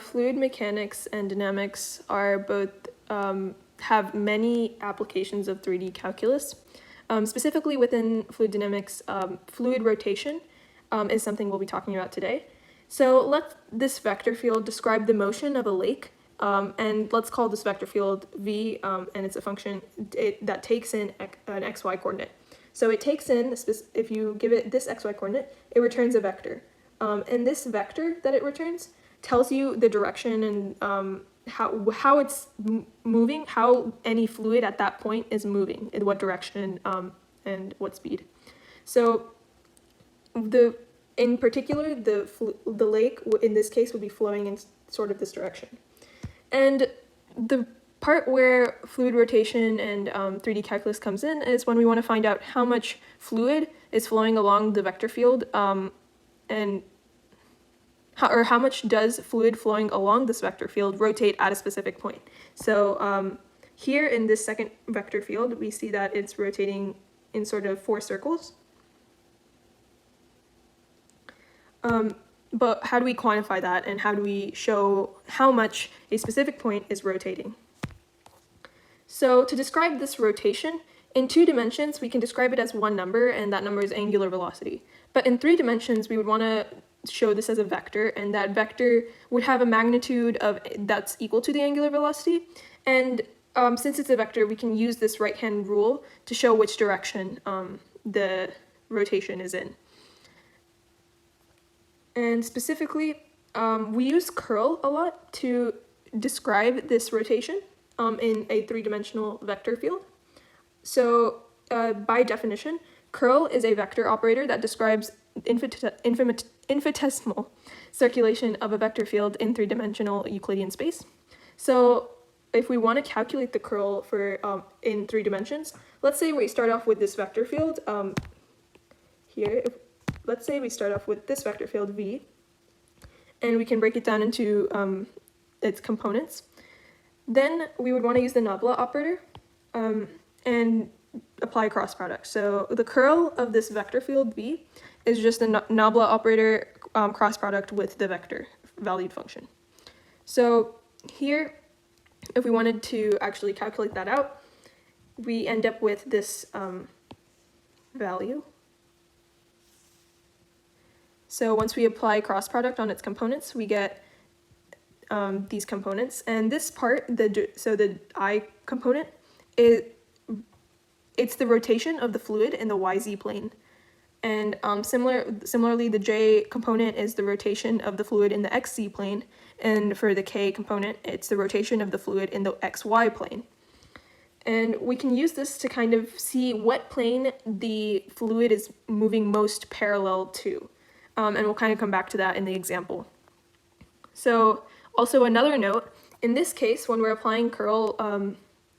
fluid mechanics and dynamics are both have many applications of 3D calculus. Specifically within fluid dynamics, fluid rotation is something we'll be talking about today. So let this vector field describe the motion of a lake, and let's call this vector field v, and it's a function that takes in an xy coordinate. So it takes in, if you give it this xy coordinate, it returns a vector. And this vector that it returns tells you the direction and how it's moving, how any fluid at that point is moving, in what direction and what speed. So in particular, the lake in this case would be flowing in sort of this direction. And the part where fluid rotation and 3D calculus comes in is when we want to find out how much fluid is flowing along the vector field, and how much does fluid flowing along this vector field rotate at a specific point. So here in this second vector field, we see that it's rotating in sort of 4 circles. But how do we quantify that, and how do we show how much a specific point is rotating? So to describe this rotation, in 2 dimensions, we can describe it as one number, and that number is angular velocity. But in 3 dimensions, we would want to show this as a vector, and that vector would have a magnitude that's equal to the angular velocity. And since it's a vector, we can use this right-hand rule to show which direction the rotation is in. And specifically, we use curl a lot to describe this rotation in a 3-dimensional vector field. So by definition, curl is a vector operator that describes infinitesimal circulation of a vector field in 3-dimensional Euclidean space. So if we want to calculate the curl for in 3 dimensions, let's say we start off with this vector field here. Let's say we start off with this vector field v, and we can break it down into its components. Then we would want to use the nabla operator and apply cross product. So the curl of this vector field v is just the nabla operator cross product with the vector valued function. So here, if we wanted to actually calculate that out, we end up with this value. So once we apply cross product on its components, we get these components. And this part, the I component, it's the rotation of the fluid in the YZ plane. And similarly, the J component is the rotation of the fluid in the XZ plane. And for the K component, it's the rotation of the fluid in the XY plane. And we can use this to kind of see what plane the fluid is moving most parallel to. And we'll kind of come back to that in the example. So also another note, in this case, when we're applying curl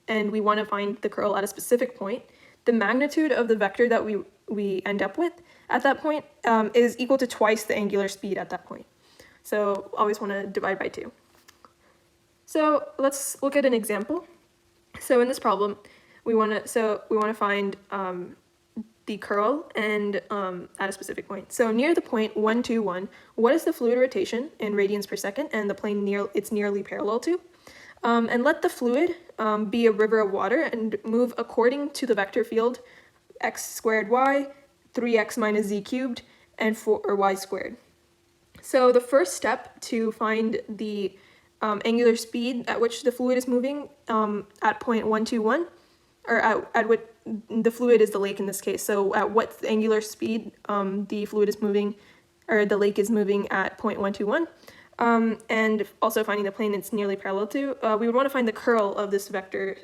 and we want to find the curl at a specific point, the magnitude of the vector that we end up with at that point is equal to twice the angular speed at that point. So always want to divide by 2. So let's look at an example. So in this problem, we want to find the curl and at a specific point. So near the point 1, 2, 1, what is the fluid rotation in radians per second and the plane it's nearly parallel to? And let the fluid be a river of water and move according to the vector field x squared y, 3x minus z cubed, and y squared. So the first step to find the angular speed at which the fluid is moving at point 1, 2, 1, or at what the fluid is the lake in this case. So at what angular speed the fluid is moving, or the lake is moving at point 1, 2, 1. And also finding the plane it's nearly parallel to, we would want to find the curl of this vector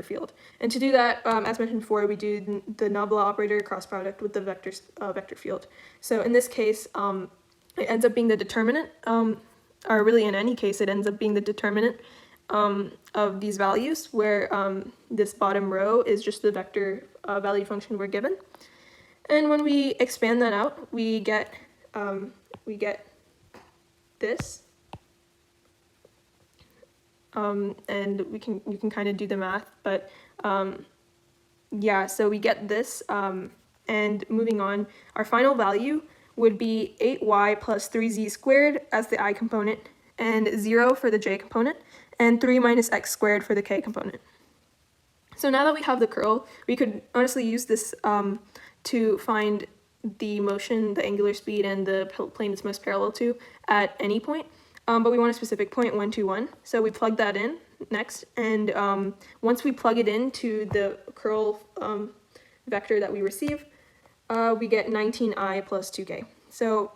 field. And to do that, as mentioned before, we do the nabla operator cross product with the vector field. So in this case, it ends up being the determinant, or really in any case, it ends up being the determinant of these values, where this bottom row is just the vector value function we're given. And when we expand that out, we get this, and you can kind of do the math, but yeah, so we get this, and moving on, our final value would be 8y plus 3z squared as the I component, and 0 for the j component, and 3 minus x squared for the k component. So now that we have the curl, we could honestly use this to find the motion, the angular speed, and the plane it's most parallel to at any point. But we want a specific point, 1, 2, 1. So we plug that in next, and once we plug it into the curl vector that we receive, we get 19i plus 2k. So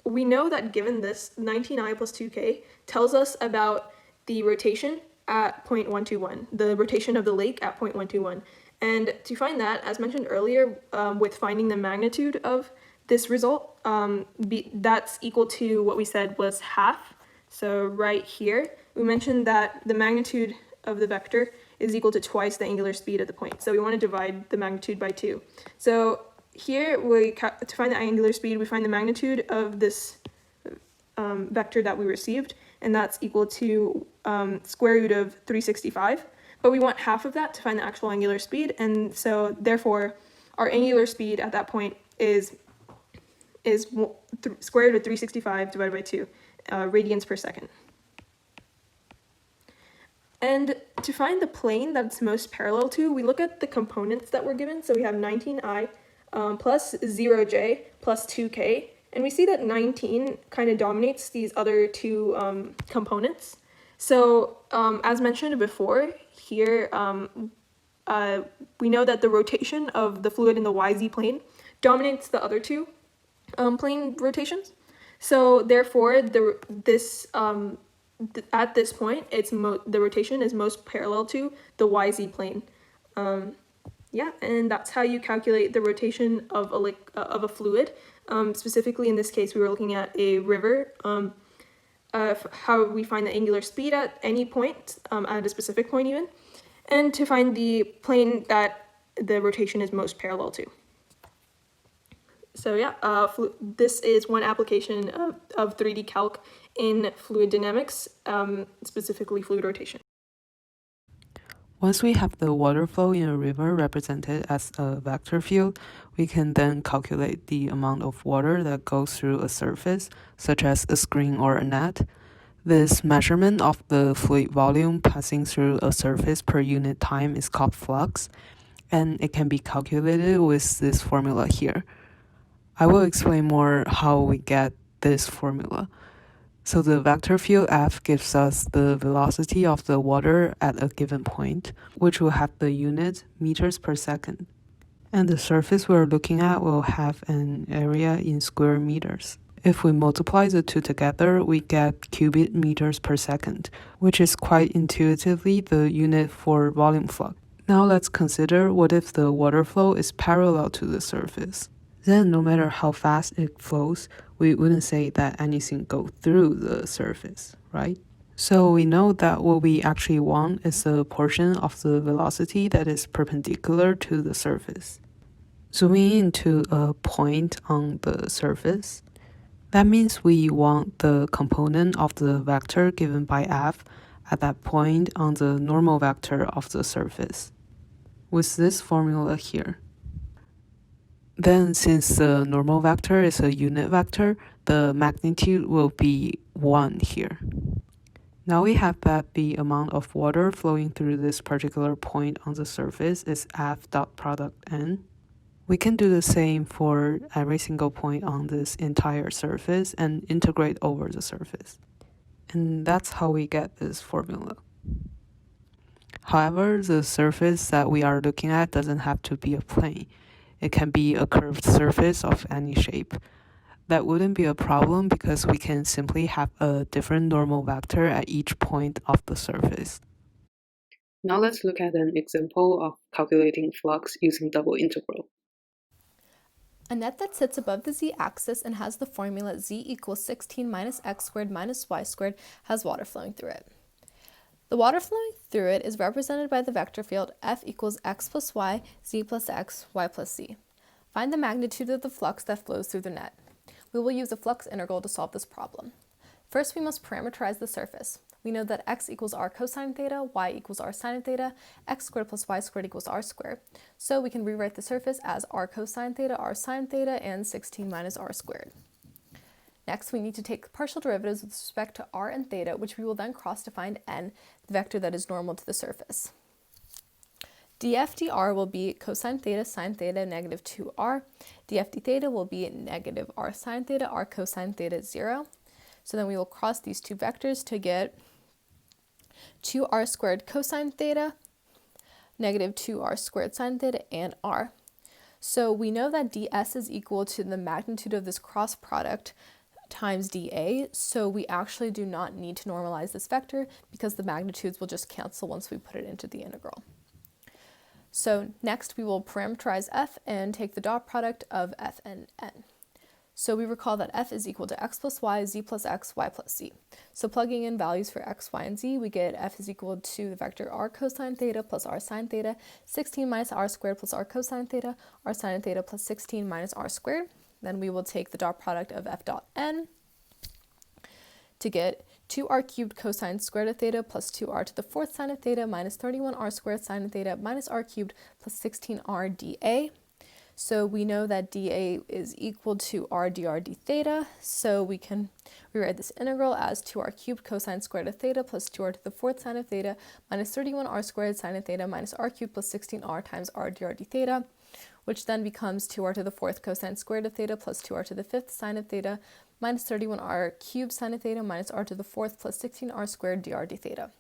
we know that given this, 19i plus 2k tells us about the rotation at point 121, the rotation of the lake at point 121. And to find that, as mentioned earlier, with finding the magnitude of this result, that's equal to what we said was half. So right here, we mentioned that the magnitude of the vector is equal to twice the angular speed of the point. So we want to divide the magnitude by 2. So here, to find the angular speed, we find the magnitude of this vector that we received, and that's equal to square root of 365. But we want half of that to find the actual angular speed, and so therefore our angular speed at that point is square root of 365 divided by 2 radians per second. And to find the plane that it's most parallel to, we look at the components that we're given. So we have 19i plus 0j plus 2k, and we see that 19 kind of dominates these other two components. So as mentioned before, here we know that the rotation of the fluid in the yz plane dominates the other two plane rotations. So therefore, at this point, the rotation is most parallel to the yz plane. Yeah, and that's how you calculate the rotation of a fluid. Specifically, in this case, we were looking at a river. How we find the angular speed at any point, at a specific point even, and to find the plane that the rotation is most parallel to. So yeah, this is one application of 3D calc in fluid dynamics, specifically fluid rotation. Once we have the water flow in a river represented as a vector field, we can then calculate the amount of water that goes through a surface, such as a screen or a net. This measurement of the fluid volume passing through a surface per unit time is called flux, and it can be calculated with this formula here. I will explain more how we get this formula. So the vector field F gives us the velocity of the water at a given point, which will have the unit meters per second. And the surface we're looking at will have an area in square meters. If we multiply the two together, we get cubic meters per second, which is quite intuitively the unit for volume flux. Now let's consider what if the water flow is parallel to the surface. Then no matter how fast it flows, we wouldn't say that anything goes through the surface, right? So we know that what we actually want is a portion of the velocity that is perpendicular to the surface. Zooming into a point on the surface, that means we want the component of the vector given by F at that point on the normal vector of the surface, with this formula here. Then, since the normal vector is a unit vector, the magnitude will be 1 here. Now we have that the amount of water flowing through this particular point on the surface is F dot product N. We can do the same for every single point on this entire surface and integrate over the surface. And that's how we get this formula. However, the surface that we are looking at doesn't have to be a plane. It can be a curved surface of any shape. That wouldn't be a problem because we can simply have a different normal vector at each point of the surface. Now let's look at an example of calculating flux using double integral. A net that sits above the z-axis and has the formula z equals 16 minus x squared minus y squared has water flowing through it. The water flowing through it is represented by the vector field F equals x plus y, z plus x, y plus z. Find the magnitude of the flux that flows through the net. We will use a flux integral to solve this problem. First, we must parameterize the surface. We know that x equals r cosine theta, y equals r sine theta, x squared plus y squared equals r squared. So we can rewrite the surface as r cosine theta, r sine theta, and 16 minus r squared. Next, we need to take partial derivatives with respect to r and theta, which we will then cross to find n, the vector that is normal to the surface. df dr will be cosine theta sine theta negative 2r. df d theta will be negative r sine theta r cosine theta 0. So then we will cross these two vectors to get 2r squared cosine theta, negative 2r squared sine theta, and r. So we know that ds is equal to the magnitude of this cross product times dA, so we actually do not need to normalize this vector because the magnitudes will just cancel once we put it into the integral. So next we will parameterize f and take the dot product of f and n. So we recall that f is equal to x plus y, z plus x, y plus z. So plugging in values for x, y, and z, we get f is equal to the vector r cosine theta plus r sine theta, 16 minus r squared plus r cosine theta, r sine theta plus 16 minus r squared. Then we will take the dot product of f dot n to get 2r cubed cosine squared of theta plus 2r to the fourth sine of theta minus 31r squared sine of theta minus r cubed plus 16r dA. So we know that dA is equal to r dr d theta, so we can rewrite this integral as 2r cubed cosine squared of theta plus 2r to the fourth sine of theta minus 31r squared sine of theta minus r cubed plus 16r times r dr d theta, which then becomes 2r to the fourth cosine squared of theta plus 2r to the fifth sine of theta minus 31r cubed sine of theta minus r to the fourth plus 16r squared dr d theta.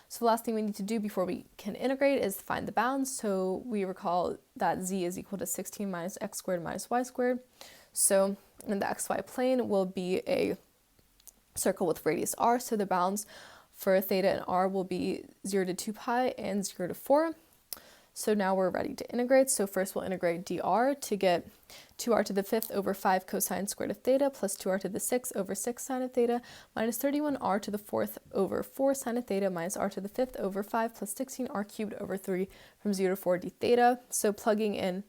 So the last thing we need to do before we can integrate is find the bounds. So we recall that z is equal to 16 minus x squared minus y squared. So in the xy plane will be a circle with radius r. So the bounds for theta and r will be 0 to 2 pi and 0 to 4. So now we're ready to integrate. So first we'll integrate dr to get 2r to the fifth over 5 cosine squared of theta plus 2r to the sixth over 6 sine of theta minus 31r to the fourth over 4 sine of theta minus r to the fifth over 5 plus 16r cubed over 3 from 0 to 4 d theta. So plugging in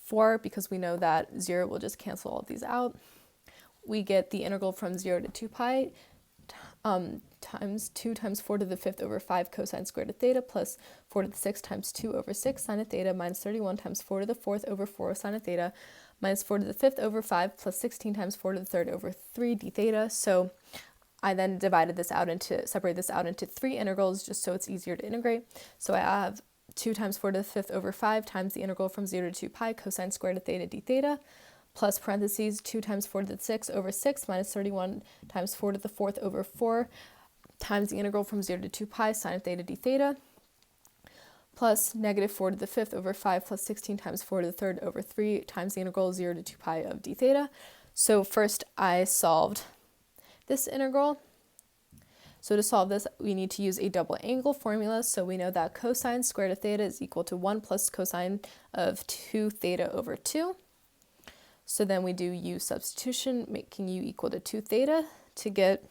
4, because we know that 0 will just cancel all of these out, we get the integral from 0 to 2 pi times 2 times 4 to the fifth over 5 cosine squared of theta plus 4 to the sixth times 2 over 6 sine of theta minus 31 times 4 to the fourth over 4 sine of theta minus 4 to the fifth over 5 plus 16 times 4 to the third over 3 d theta. So I then separated this out into 3 integrals just so it's easier to integrate. So I have 2 times 4 to the fifth over 5 times the integral from 0 to 2 pi cosine squared of theta d theta plus parentheses 2 times 4 to the sixth over 6 minus 31 times 4 to the fourth over 4 times the integral from 0 to 2 pi sine of theta d theta plus negative 4 to the fifth over 5 plus 16 times 4 to the third over 3 times the integral 0 to 2 pi of d theta. So first I solved this integral. So to solve this, we need to use a double angle formula. So we know that cosine squared of theta is equal to 1 plus cosine of 2 theta over 2. So then we do u substitution, making u equal to 2 theta to get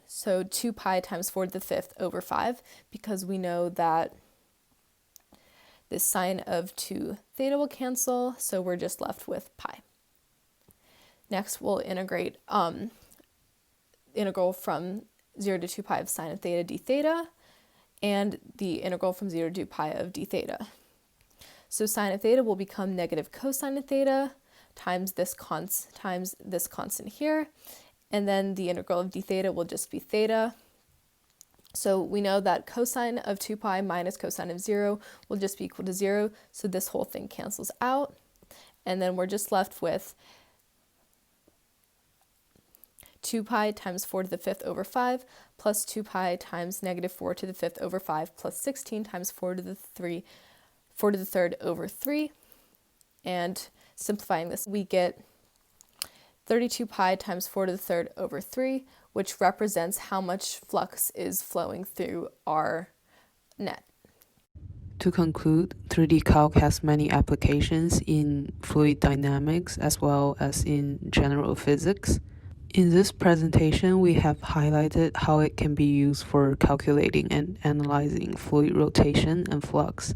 so 2 pi times 4 to the fifth over 5, because we know that this sine of 2 theta will cancel, so we're just left with pi. Next, we'll integrate integral from 0 to 2 pi of sine of theta d theta and the integral from 0 to 2 pi of d theta. So sine of theta will become negative cosine of theta times this constant here, and then the integral of d theta will just be theta. So we know that cosine of 2 pi minus cosine of 0 will just be equal to 0, so this whole thing cancels out, and then we're just left with 2 pi times 4 to the fifth over 5 plus 2 pi times negative 4 to the fifth over 5 plus 16 times 4 to the third over 3. And simplifying this, we get 32 pi times 4 to the third over 3, which represents how much flux is flowing through our net. To conclude, 3D calc has many applications in fluid dynamics as well as in general physics. In this presentation, we have highlighted how it can be used for calculating and analyzing fluid rotation and flux.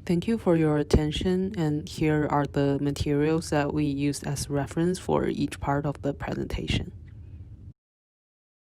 Thank you for your attention, and here are the materials that we used as reference for each part of the presentation.